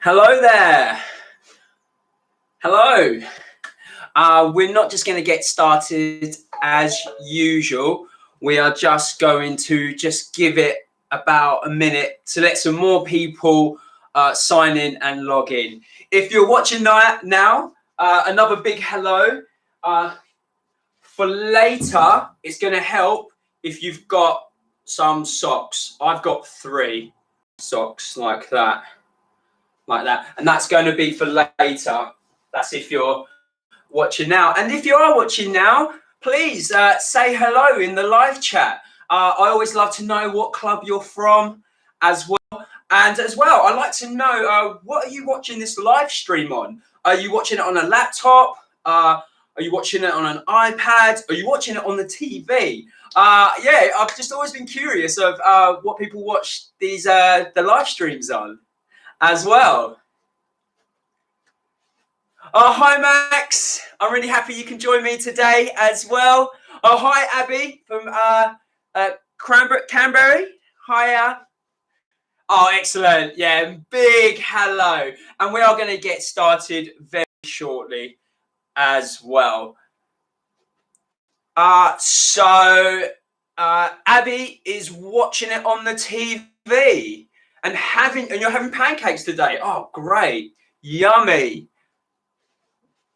Hello there. Hello. We're not just going to get started as usual. We are just going to give it about a minute to let some more people sign in and log in. If you're watching that now, another big hello. For later, it's going to help if you've got some socks. I've got 3 socks like that. And that's going to be for later. That's if you're watching now. And if you are watching now, please say hello in the live chat. I always love to know what club you're from as well. And as well, I'd like to know, what are you watching this live stream on? Are you watching it on a laptop? Are you watching it on an iPad? Are you watching it on the TV? Yeah, I've just always been curious of what people watch these the live streams on as well. Oh, hi, Max. I'm really happy you can join me today as well. Oh, hi, Abby from Cranberry. Hiya. Oh, excellent. Yeah, big hello. And we are going to get started very shortly as well. Abby is watching it on the TV and you're having pancakes today. Oh, great. Yummy.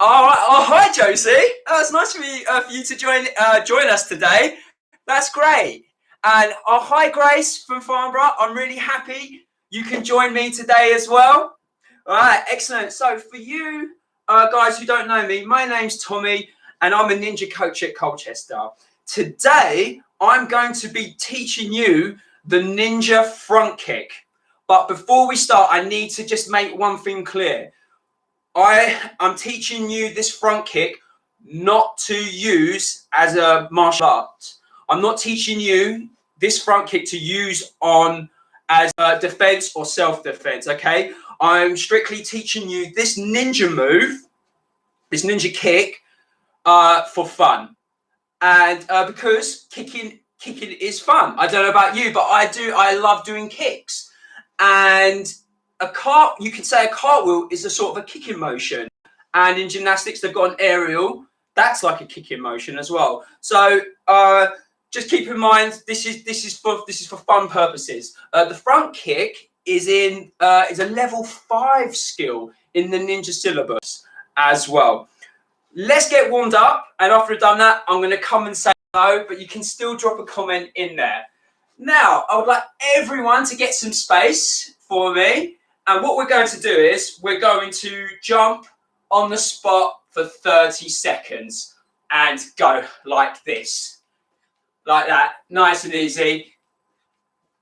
Oh, hi, Josie. Oh, it's nice for you to join us today. That's great. And hi, Grace from Farnborough. I'm really happy you can join me today as well. All right, excellent. So for you guys who don't know me, my name's Tommy, and I'm a ninja coach at Colchester. Today, I'm going to be teaching you the ninja front kick. But before we start, I need to just make one thing clear. I'm teaching you this front kick not to use as a martial art. I'm not teaching you this front kick to use on as defense or self-defense, okay? I'm strictly teaching you this ninja move, this ninja kick, for fun. And because kicking is fun. I don't know about you, but I love doing kicks. And you could say a cartwheel is a sort of a kicking motion, and in gymnastics they've got an aerial that's like a kicking motion as well. So just keep in mind this is for fun purposes. The front kick is a level 5 skill in the ninja syllabus as well. Let's get warmed up, and after I've done that, I'm going to come and say hello, but you can still drop a comment in there. Now, I would like everyone to get some space for me. And what we're going to do is we're going to jump on the spot for 30 seconds and go like this. Like that. Nice and easy.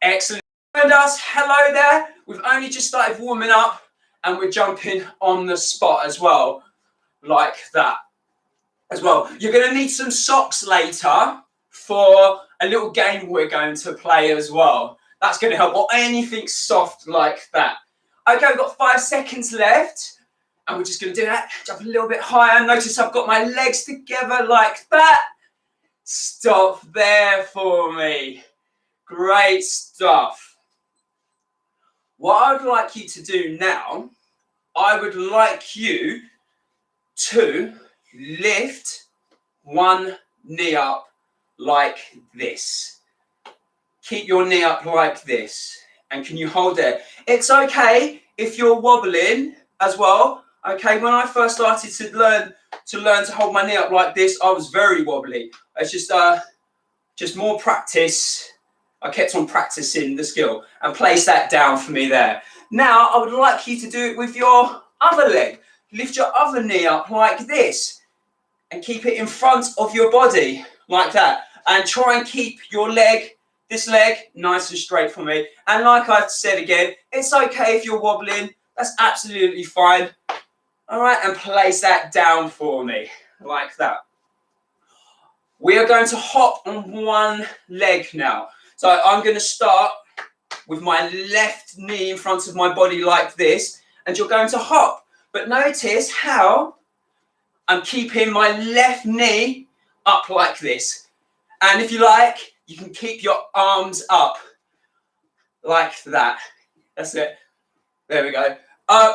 Excellent. And us, hello there. We've only just started warming up and we're jumping on the spot as well. Like that. As well. You're going to need some socks later for a little game we're going to play as well. That's going to help. Or anything soft like that. Okay, we've got 5 seconds left. And we're just going to do that. Jump a little bit higher. Notice I've got my legs together like that. Stop there for me. Great stuff. What I would like you to do now, I would like you to lift one knee up like this. Keep your knee up like this. And can you hold there? It's okay if you're wobbling as well. Okay, when I first started to learn to hold my knee up like this, I was very wobbly. It's just more practice. I kept on practicing the skill and place that down for me there. Now, I would like you to do it with your other leg. Lift your other knee up like this and keep it in front of your body like that. And try and keep your this leg, nice and straight for me. And like I've said again, it's okay if you're wobbling. That's absolutely fine. All right, and place that down for me like that. We are going to hop on one leg now. So I'm going to start with my left knee in front of my body like this, and you're going to hop. But notice how I'm keeping my left knee up like this. And if you like, you can keep your arms up like that. That's it. There we go.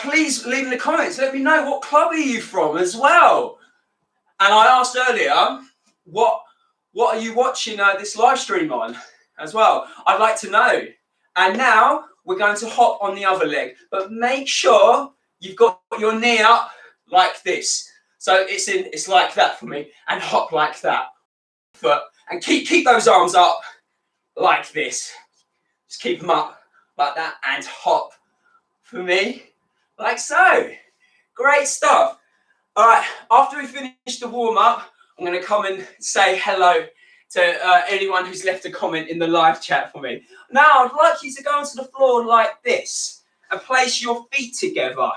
please leave in the comments. Let me know what club are you from as well. And I asked earlier, what are you watching this live stream on as well? I'd like to know. And now we're going to hop on the other leg, but make sure you've got your knee up like this. So it's like that for me, and hop like that. Foot, and keep those arms up like this. Just keep them up like that, and hop for me, like so. Great stuff. All right, after we finish the warm-up, I'm going to come and say hello to anyone who's left a comment in the live chat for me. Now, I'd like you to go onto the floor like this and place your feet together.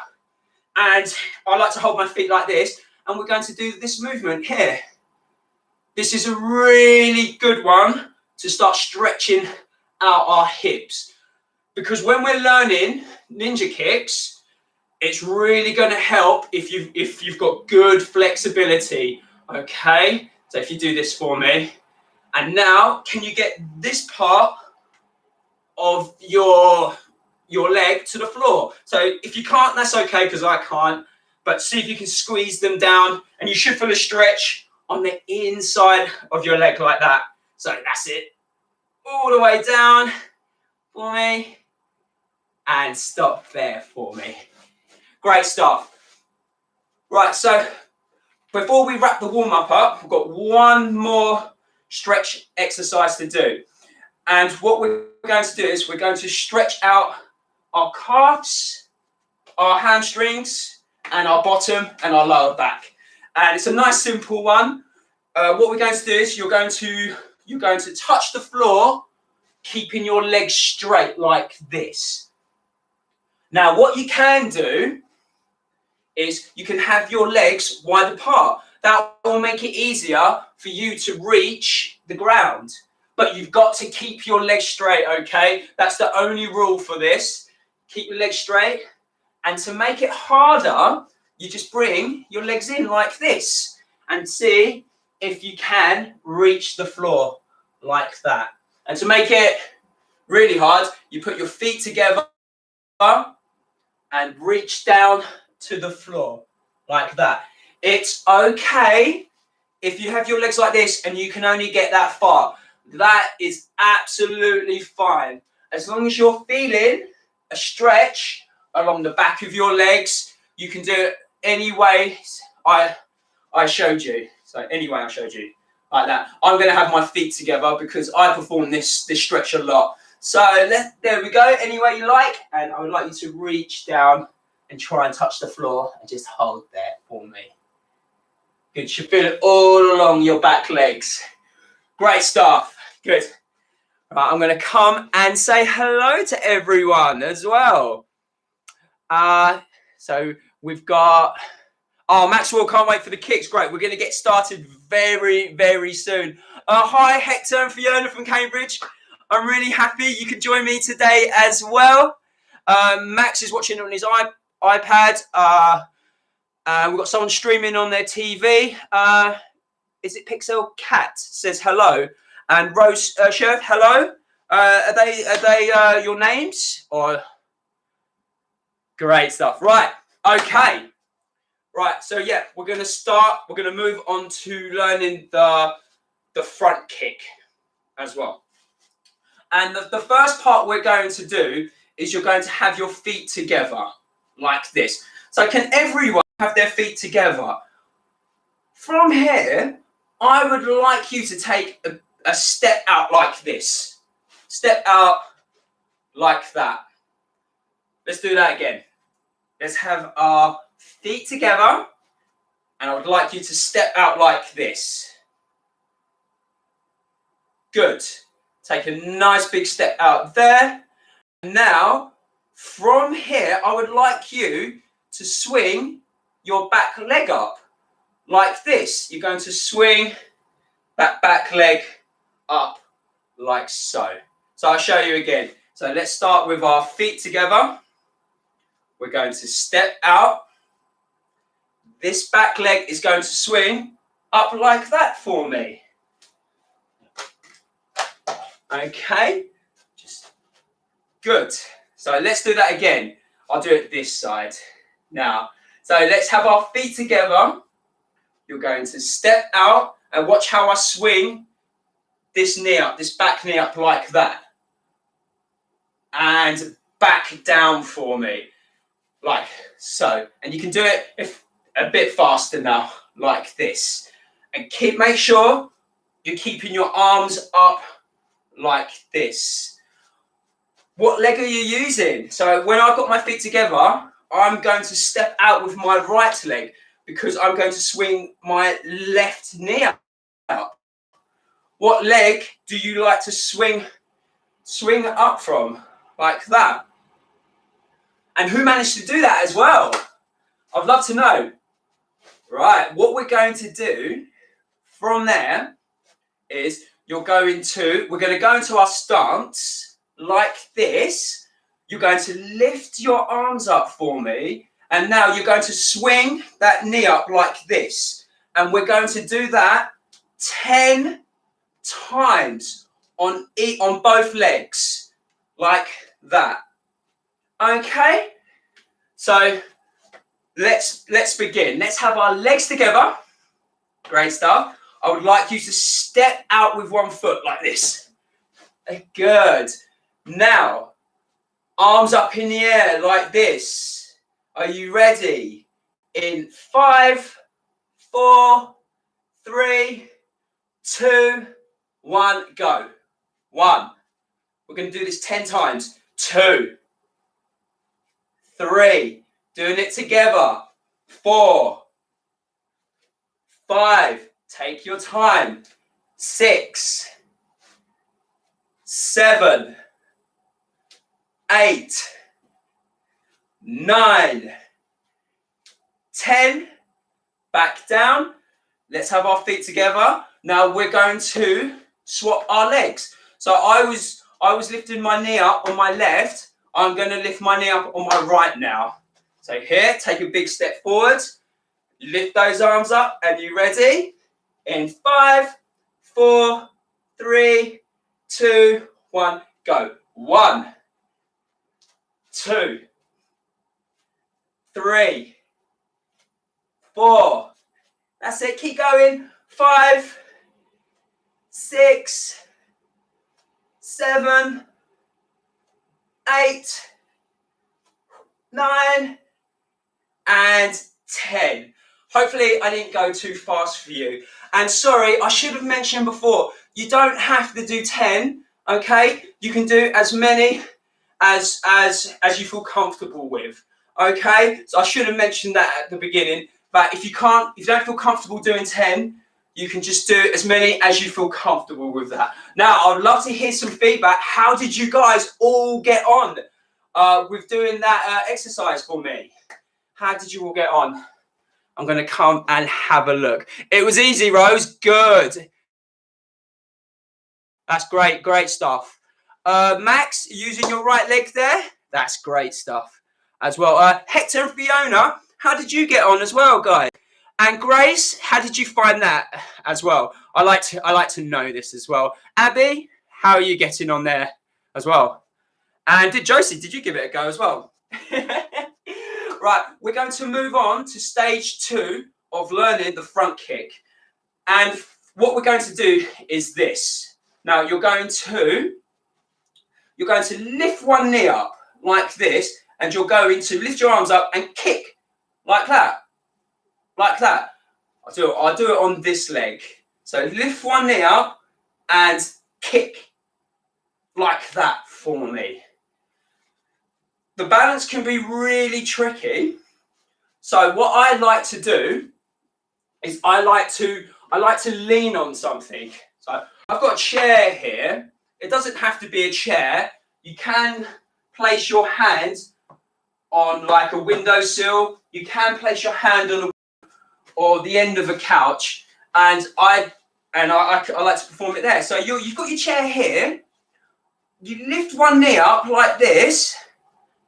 And I like to hold my feet like this, and we're going to do this movement here. This is a really good one to start stretching out our hips. Because when we're learning ninja kicks, it's really going to help if you've got good flexibility, okay? So if you do this for me, and now can you get this part of your leg to the floor? So if you can't, that's okay, because I can't, but see if you can squeeze them down, and you should feel a stretch on the inside of your leg like that. So that's it, all the way down for me, and stop there for me. Great stuff. Right, so before we wrap the warm-up up, we've got one more stretch exercise to do. And what we're going to do is we're going to stretch out our calves, our hamstrings, and our bottom and our lower back. And it's a nice simple one. What we're going to do is you're going to touch the floor, keeping your legs straight like this. Now, what you can do is you can have your legs wide apart. That will make it easier for you to reach the ground. But you've got to keep your legs straight, okay? That's the only rule for this. Keep your legs straight. And to make it harder, you just bring your legs in like this and see if you can reach the floor like that. And to make it really hard, you put your feet together and reach down to the floor like that. It's okay if you have your legs like this and you can only get that far. That is absolutely fine. As long as you're feeling a stretch along the back of your legs, you can do it any way I showed you. So any way I showed you, like that. I'm going to have my feet together because I perform this stretch a lot. So there we go, any way you like. And I would like you to reach down and try and touch the floor and just hold there for me. Good, you should feel it all along your back legs. Great stuff, good. Right, I'm going to come and say hello to everyone as well. So we've got, oh, Maxwell, can't wait for the kicks. Great, we're going to get started very, very soon. Hi, Hector and Fiona from Cambridge. I'm really happy you could join me today as well. Max is watching on his iPad. We've got someone streaming on their TV. Is it Pixel Cat says hello, and Rose Chef, hello. Are they your names or? Great stuff. Right. Okay. Right. So yeah, we're going to start. We're going to move on to learning the front kick as well. And the first part we're going to do is you're going to have your feet together like this. So can everyone have their feet together? From here, I would like you to take a step out like this. Step out like that. Let's do that again. Let's have our feet together. And I would like you to step out like this. Good. Take a nice big step out there. Now, from here, I would like you to swing your back leg up like this. You're going to swing that back leg up like so. So I'll show you again. So let's start with our feet together. We're going to step out. This back leg is going to swing up like that for me. Okay, just good. So let's do that again. I'll do it this side now. So let's have our feet together. You're going to step out and watch how I swing this knee up, this back knee up like that. And back down for me, like so. And you can do it a bit faster now, like this. And make sure you're keeping your arms up like this. What leg are you using? So when I've got my feet together, I'm going to step out with my right leg because I'm going to swing my left knee up. What leg do you like to swing up from? Like that. And who managed to do that as well? I'd love to know. Right, what we're going to do from there is we're going to go into our stance like this. You're going to lift your arms up for me, and now you're going to swing that knee up like this. And we're going to do that 10 times on both legs, like that. Okay? So let's begin. Let's have our legs together. Great stuff. I would like you to step out with one foot like this. Good. Now, arms up in the air like this. Are you ready? In 5, 4, 3, 2, 1, go. 1. We're going to do this 10 times. 2, 3. Doing it together. 4, 5. Take your time. 6, 7, 8, 9, 10. Back down. Let's have our feet together. Now we're going to swap our legs. So I was lifting my knee up on my left. I'm going to lift my knee up on my right now. So here, take a big step forward. Lift those arms up. Are you ready? In 5, 4, 3, 2, 1, go. 1, 2, 3, 4. That's it. Keep going. 5, 6, 7, 8, 9, and 10. Hopefully I didn't go too fast for you. And sorry, I should have mentioned before, you don't have to do 10, okay? You can do as many as you feel comfortable with, okay? So I should have mentioned that at the beginning, but if you don't feel comfortable doing 10, you can just do as many as you feel comfortable with that. Now, I'd love to hear some feedback. How did you guys all get on with doing that exercise for me? How did you all get on? I'm going to come and have a look. It was easy, Rose. Good. That's great. Great stuff. Max, using your right leg there. That's great stuff as well. Hector and Fiona, how did you get on as well, guys? And Grace, how did you find that as well? I like to know this as well. Abby, how are you getting on there as well? And Josie, did you give it a go as well? Right, we're going to move on to stage 2 of learning the front kick. And what we're going to do is this. Now you're going to lift one knee up like this, and you're going to lift your arms up and kick like that. Like that. I'll do it on this leg. So lift one knee up and kick like that for me. The balance can be really tricky. So what I like to do is I like to lean on something. So I've got a chair here. It doesn't have to be a chair. You can place your hand on like a windowsill. You can place your hand on or the end of a couch, and I like to perform it there. So you've got your chair here. You lift one knee up like this,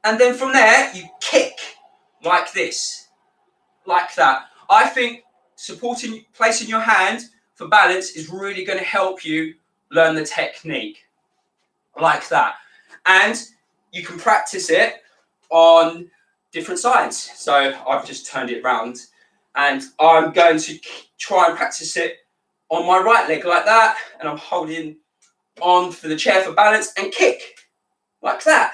and then from there you kick like this, like that. I think placing your hand for balance is really going to help you learn the technique like that. And you can practice it on different sides. So I've just turned it round, and I'm going to try and practice it on my right leg like that, and I'm holding on for the chair for balance and kick like that.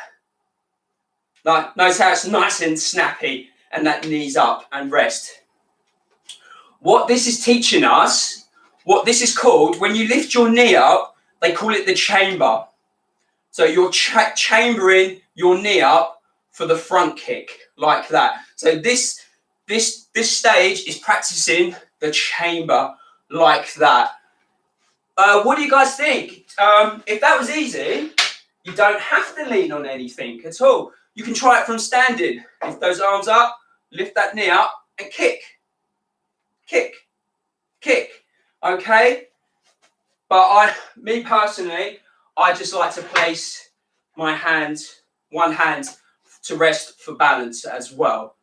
Now, notice how it's nice and snappy, and that knees up and rest. What this is teaching us, what this is called, when you lift your knee up, they call it the chamber. So you're chambering your knee up for the front kick, like that. So this stage is practicing the chamber like that. What do you guys think? If that was easy, you don't have to lean on anything at all. You can try it from standing. Lift those arms up, lift that knee up, and kick. Kick. Kick. Okay? But me personally, I just like to place my hand, one hand, to rest for balance as well.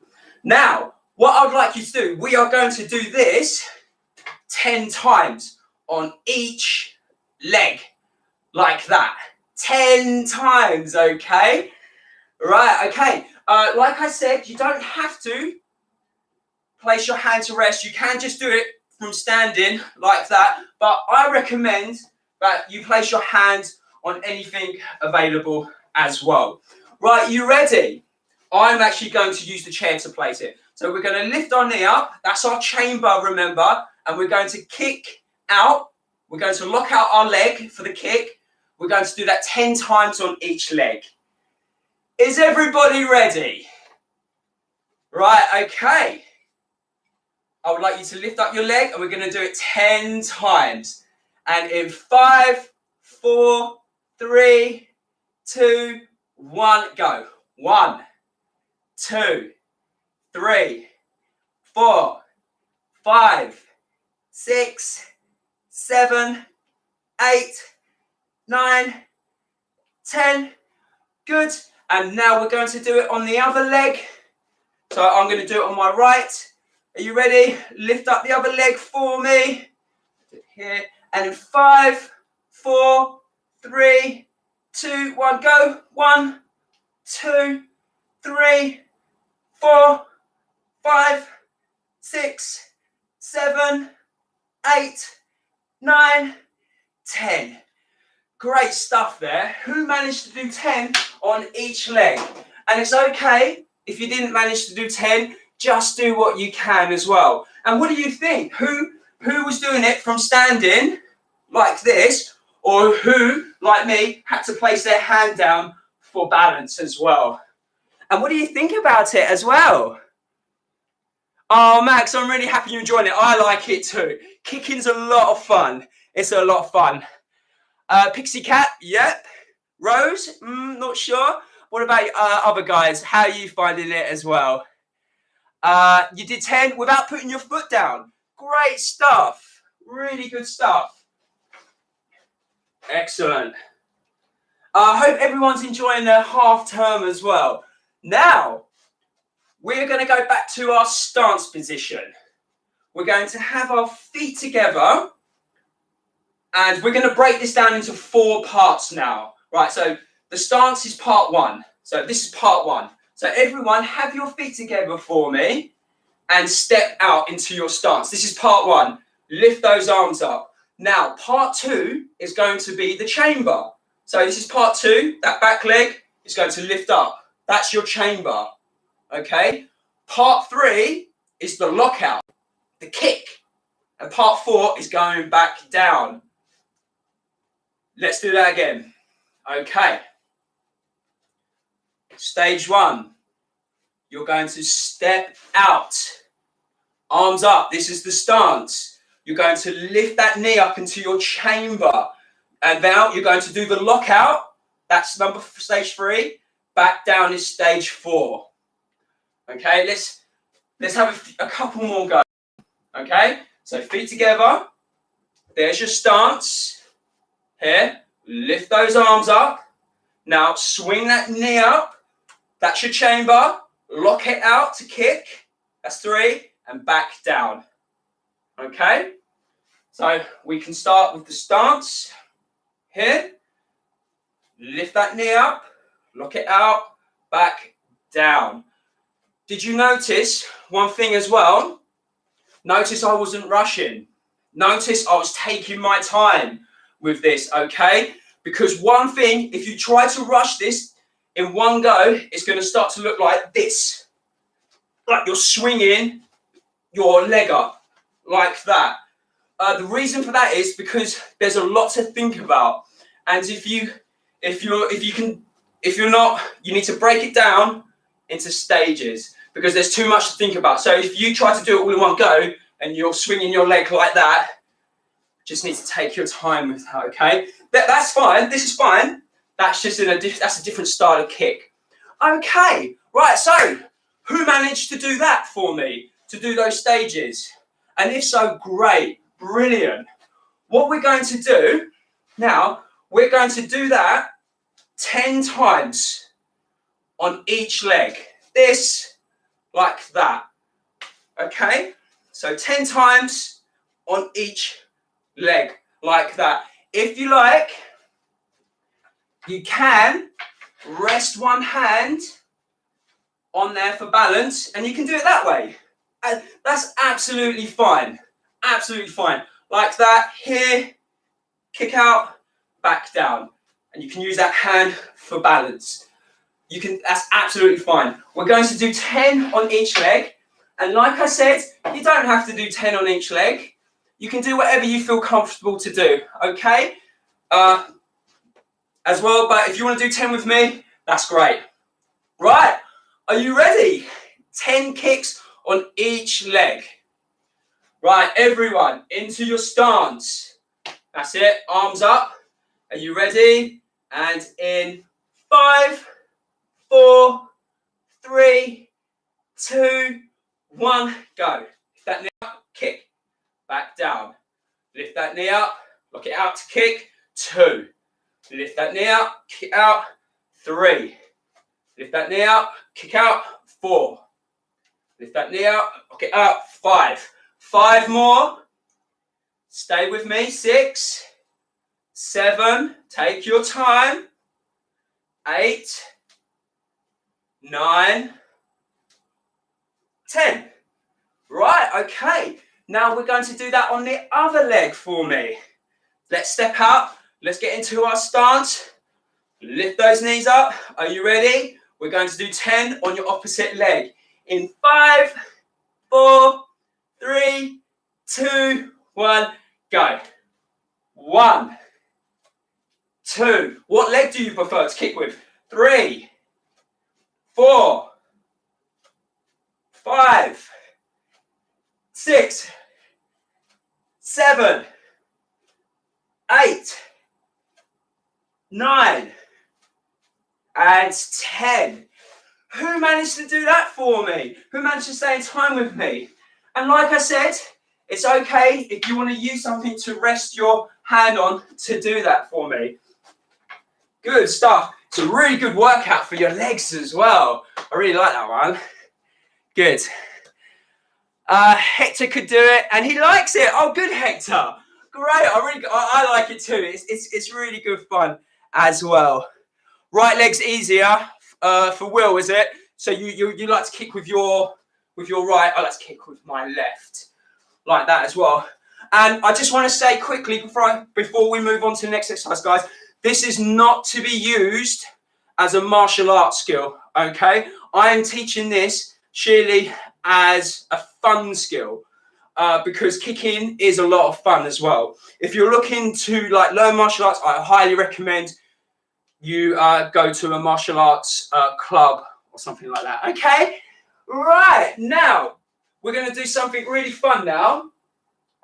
Now, what I would like you to do, we are going to do this 10 times on each leg, like that. 10 times, okay? Right, okay. Like I said, you don't have to place your hand to rest. You can just do it from standing like that. But I recommend that you place your hand on anything available as well. Right, you ready? I'm actually going to use the chair to place it. So we're going to lift our knee up. That's our chamber, remember. And we're going to kick out. We're going to lock out our leg for the kick. We're going to do that 10 times on each leg. Is everybody ready? Right, okay. I would like you to lift up your leg, and we're going to do it 10 times. And in 5, 4, 3, 2, 1, go. 1, 2, 3, 4, 5, 6, 7, 8, 9, 10. Good. And now we're going to do it on the other leg. So I'm going to do it on my right. Are you ready? Lift up the other leg for me. Here. And in 5, 4, 3, 2, 1, go. 1, 2, 3, 4, 5, 6, 7, 8, 9, 10. Great stuff there. Who managed to do 10 on each leg? And it's okay if you didn't manage to do 10, just do what you can as well. And what do you think? Who was doing it from standing like this, or who, like me, had to place their hand down for balance as well? And what do you think about it as well? Oh, Max, I'm really happy you're enjoying it. I like it too. Kicking's a lot of fun. It's a lot of fun. Pixie Cat, yep. Rose, not sure. What about other guys? How are you finding it as well? You did 10 without putting your foot down. Great stuff. Really good stuff. Excellent. I hope everyone's enjoying their half term as well. Now, we're going to go back to our stance position. We're going to have our feet together, and we're going to break this down into 4 parts now. Right, so the stance is part 1. So this is part 1. So everyone, have your feet together for me and step out into your stance. This is part 1. Lift those arms up. Now, part 2 is going to be the chamber. So this is part 2. That back leg is going to lift up. That's your chamber. Okay? Part 3 is the lockout, the kick. And part 4 is going back down. Let's do that again. Okay. Stage 1. You're going to step out. Arms up. This is the stance. You're going to lift that knee up into your chamber. And now you're going to do the lockout. That's stage 3. Back down is stage 4. Okay, let's have a couple more go. Okay, so feet together. There's your stance. Here, lift those arms up. Now swing that knee up. That's your chamber. Lock it out to kick. That's 3. And back down. Okay, so we can start with the stance. Here, lift that knee up. Lock it out. Back down. Did you notice one thing as well? Notice I wasn't rushing. Notice I was taking my time with this, okay? Because one thing, if you try to rush this in one go, it's going to start to look like this. Like you're swinging your leg up, like that. The reason for that is because there's a lot to think about. And you need to break it down into stages because there's too much to think about. So if you try to do it all in one go and you're swinging your leg like that, just need to take your time with that, okay? That's fine. This is fine. That's just that's a different style of kick. Okay, right. So who managed to do that for me? To do those stages? And if so, great, brilliant. What we're going to do now, we're going to do that 10 times on each leg. This, like that. Okay? So 10 times on each leg, like that. If you like, you can rest one hand on there for balance, and you can do it that way. And that's absolutely fine. Absolutely fine. Like that, here, kick out, back down. And you can use that hand for balance. That's absolutely fine. We're going to do 10 on each leg. And like I said, you don't have to do 10 on each leg. You can do whatever you feel comfortable to do, okay? As well, but if you want to do 10 with me, that's great. Right, are you ready? 10 kicks on each leg. Right, everyone, into your stance. That's it, arms up. Are you ready? And in 5, 4, 3, 2, 1, go. Lift that knee up, kick, back down. Lift that knee up, lock it out to kick, 2. Lift that knee up, kick out, 3. Lift that knee up, kick out, 4. Lift that knee up, lock it out, 5. 5 more. Stay with me, 6, 7, take your time, 8, 9, 10. Right, okay. Now we're going to do that on the other leg for me. Let's step out. Let's get into our stance. Lift those knees up. Are you ready? We're going to do 10 on your opposite leg. In 5, 4, 3, 2, 1, go. 1, 2. What leg do you prefer to kick with? 3, 4, 5, 6, 7, 8, 9, and 10. Who managed to do that for me? Who managed to stay in time with me? And like I said, it's okay if you want to use something to rest your hand on to do that for me. Good stuff. It's a really good workout for your legs as well. I really like that one. Good. Hector could do it, and he likes it. Oh, good, Hector. Great. I like it too. It's really good fun as well. Right leg's easier for Will, is it? So you like to kick with your right. I like to kick with my left, like that as well. And I just want to say quickly before we move on to the next exercise, guys, this is not to be used as a martial arts skill. Okay, I am teaching this sheerly as a fun skill. Because kicking is a lot of fun as well. If you're looking to learn martial arts, I highly recommend you go to a martial arts club or something like that. Okay, right, now we're going to do something really fun now,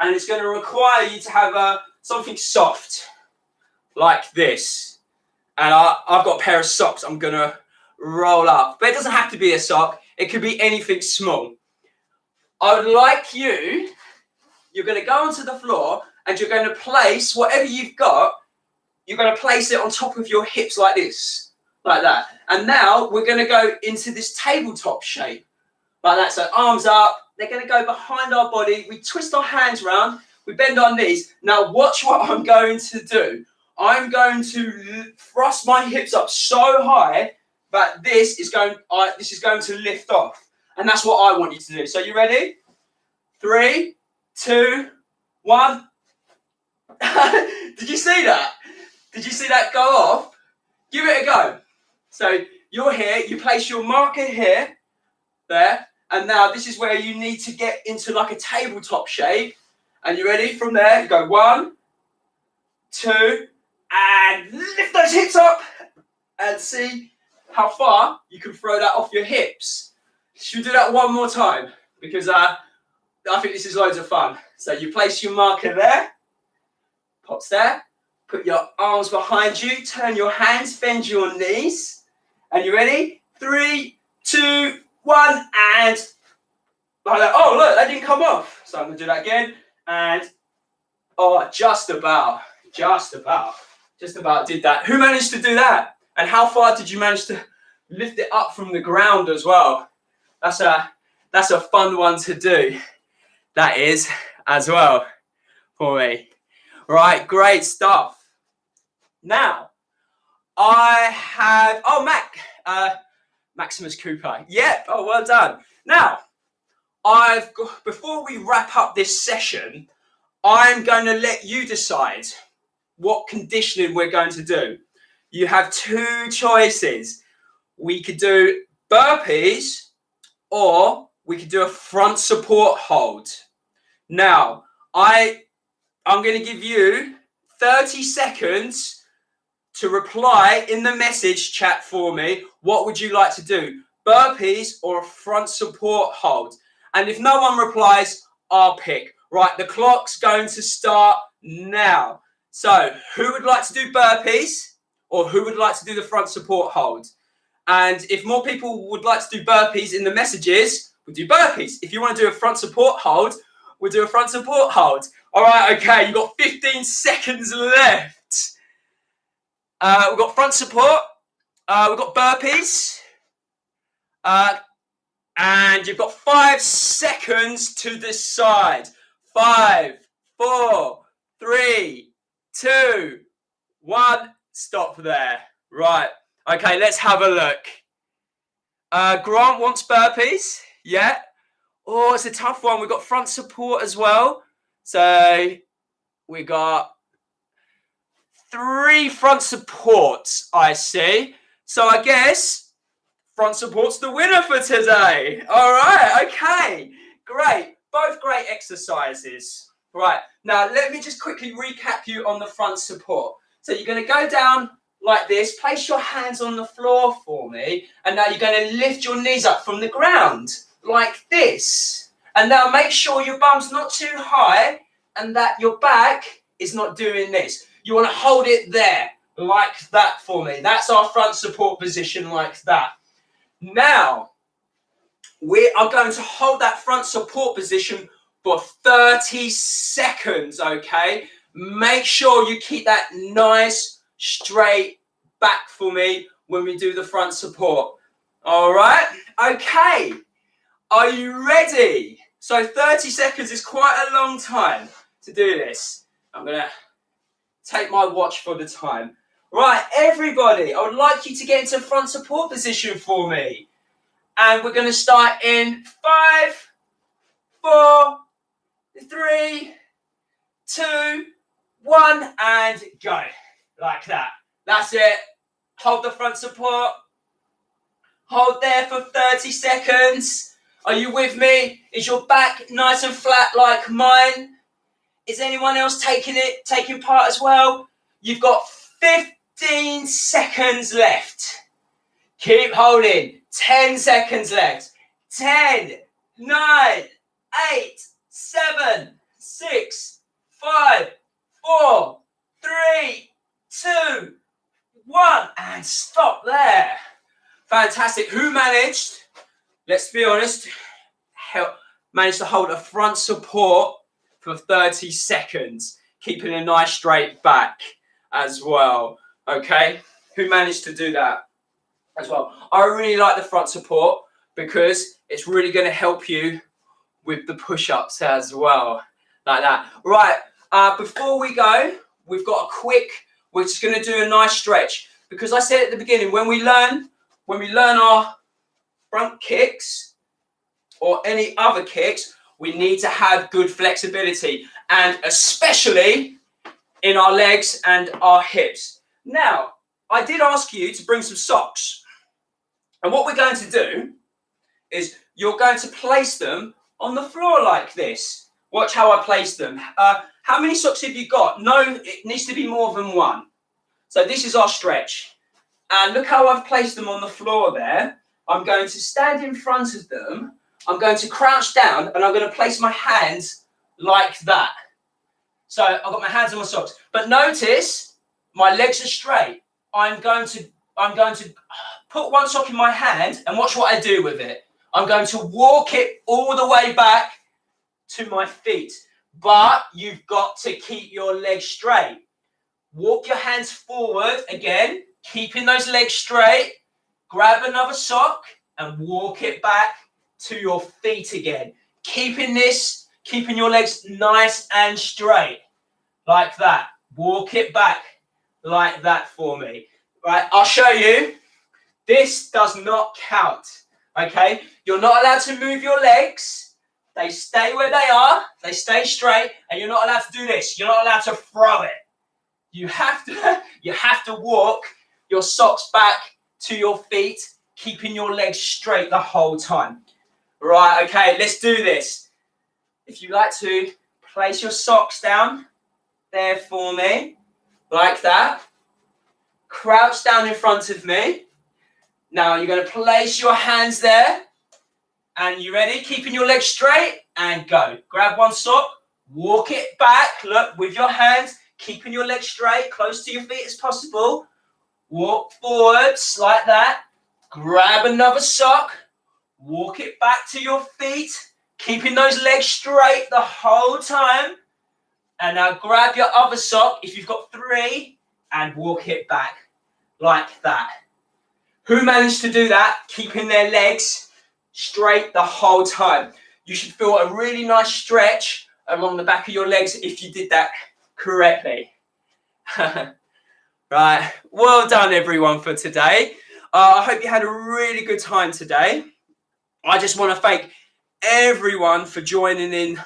and it's going to require you to have something soft like this. And I've got a pair of socks I'm going to roll up, but it doesn't have to be a sock. It could be anything small. I would like you're going to go onto the floor and you're going to place whatever you've got, you're going to place it on top of your hips like this, like that. And now we're going to go into this tabletop shape, like that. So arms up, they're going to go behind our body. We twist our hands around, we bend our knees. Now watch what I'm going to do. I'm going to thrust my hips up so high but this is going to lift off. And that's what I want you to do. So you ready? 3, 2, 1. Did you see that? Did you see that go off? Give it a go. So you're here, you place your marker here, there, and now this is where you need to get into like a tabletop shape. And you ready? From there, you go 1, 2, and lift those hips up and see how far you can throw that off your hips. Should we do that one more time? Because I think this is loads of fun. So you place your marker there, pops there, put your arms behind you, turn your hands, bend your knees, and you ready? 3, 2, 1, and like that. Oh, look, that didn't come off. So I'm going to do that again, and oh, just about did that. Who managed to do that? And how far did you manage to lift it up from the ground as well? That's a fun one to do. That is as well for me. Right, great stuff. Now, I have, Maximus Cooper. Yep, oh, well done. Now, before we wrap up this session, I'm going to let you decide what conditioning we're going to do. You have 2 choices. We could do burpees or we could do a front support hold. Now, I'm going to give you 30 seconds to reply in the message chat for me. What would you like to do? Burpees or a front support hold? And if no one replies, I'll pick. Right, the clock's going to start now. So, who would like to do burpees or who would like to do the front support hold? And if more people would like to do burpees in the messages, we'll do burpees. If you want to do a front support hold, we'll do a front support hold. All right, okay, you've got 15 seconds left. We've got front support, we've got burpees, and you've got 5 seconds to decide. 5, 4, 3, 2, 1. Stop there. Right. Okay, let's have a look. Grant wants burpees. Yeah. Oh, it's a tough one. We've got front support as well. So we got 3 front supports, I see. So I guess front support's the winner for today. All right, okay, great. Both great exercises. Right, now let me just quickly recap you on the front support. So you're going to go down like this, place your hands on the floor for me, and now you're going to lift your knees up from the ground like this. And now make sure your bum's not too high and that your back is not doing this. You want to hold it there, like that for me. That's our front support position, like that. Now, we are going to hold that front support position for 30 seconds, okay? Make sure you keep that nice, straight back for me when we do the front support. All right? Okay. Are you ready? So 30 seconds is quite a long time to do this. I'm going to take my watch for the time. Right, everybody, I would like you to get into front support position for me. And we're going to start in 5, 4, 3, 2, 1, and go. Like that. That's it. Hold the front support. Hold there for 30 seconds. Are you with me? Is your back nice and flat like mine? Is anyone else taking part as well? You've got 15 seconds left. Keep holding. 10 seconds left. 10, 9, 8, 7, 6, 5, 4, 3, 2, 1. And stop there. Fantastic. Who managed, let's be honest, managed to hold a front support for 30 seconds, keeping a nice straight back as well. Okay? Who managed to do that as well? I really like the front support because it's really going to help you with the push-ups as well, like that. Right, before we go, we're just going to do a nice stretch, because I said at the beginning, when we learn when we learn our front kicks or any other kicks, we need to have good flexibility, and especially in our legs and our hips. Now, I did ask you to bring some socks. And what we're going to do is you're going to place them on the floor like this. Watch how I place them. How many socks have you got? No, it needs to be more than one. So this is our stretch. And look how I've placed them on the floor there. I'm going to stand in front of them. I'm going to crouch down and I'm going to place my hands like that. So I've got my hands on my socks. But notice my legs are straight. I'm going to put one sock in my hand and watch what I do with it. I'm going to walk it all the way back to my feet. But you've got to keep your legs straight. Walk your hands forward again, keeping those legs straight. Grab another sock and walk it back to your feet again. Keeping your legs nice and straight. Like that. Walk it back like that for me. Right, I'll show you. This does not count. Okay? You're not allowed to move your legs. They stay where they are. They stay straight. And you're not allowed to do this. You're not allowed to throw it. You have to walk your socks back to your feet, keeping your legs straight the whole time. Right, okay, let's do this. If you like to place your socks down there for me, like that. Crouch down in front of me. Now you're going to place your hands there. And you ready? Keeping your legs straight and go. Grab one sock, walk it back, look, with your hands, keeping your legs straight, close to your feet as possible. Walk forwards like that. Grab another sock, walk it back to your feet, keeping those legs straight the whole time. And now grab your other sock, if you've got 3, and walk it back like that. Who managed to do that, keeping their legs straight the whole time? You should feel a really nice stretch along the back of your legs if you did that correctly. Right, well done everyone for today. I hope you had a really good time today. I just want to thank everyone for joining in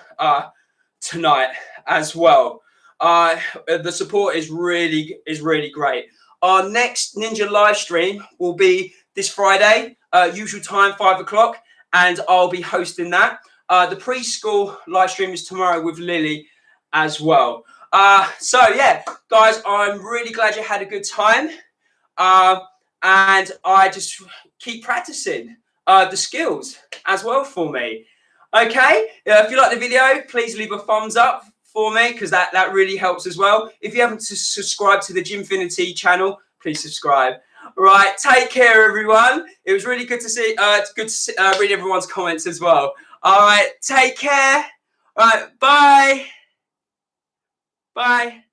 tonight as well. The support is really great. Our next Ninja live stream will be this Friday, usual time, 5 o'clock, and I'll be hosting that. The preschool live stream is tomorrow with Lily as well. So yeah, guys, I'm really glad you had a good time. And I just keep practicing the skills as well for me. Okay, if you like the video, please leave a thumbs up for me, because that really helps as well. If you haven't subscribed to the Gymfinity channel, please subscribe. Right, take care everyone. It was really good to see, read everyone's comments as well. All right, take care. All right, bye. Bye.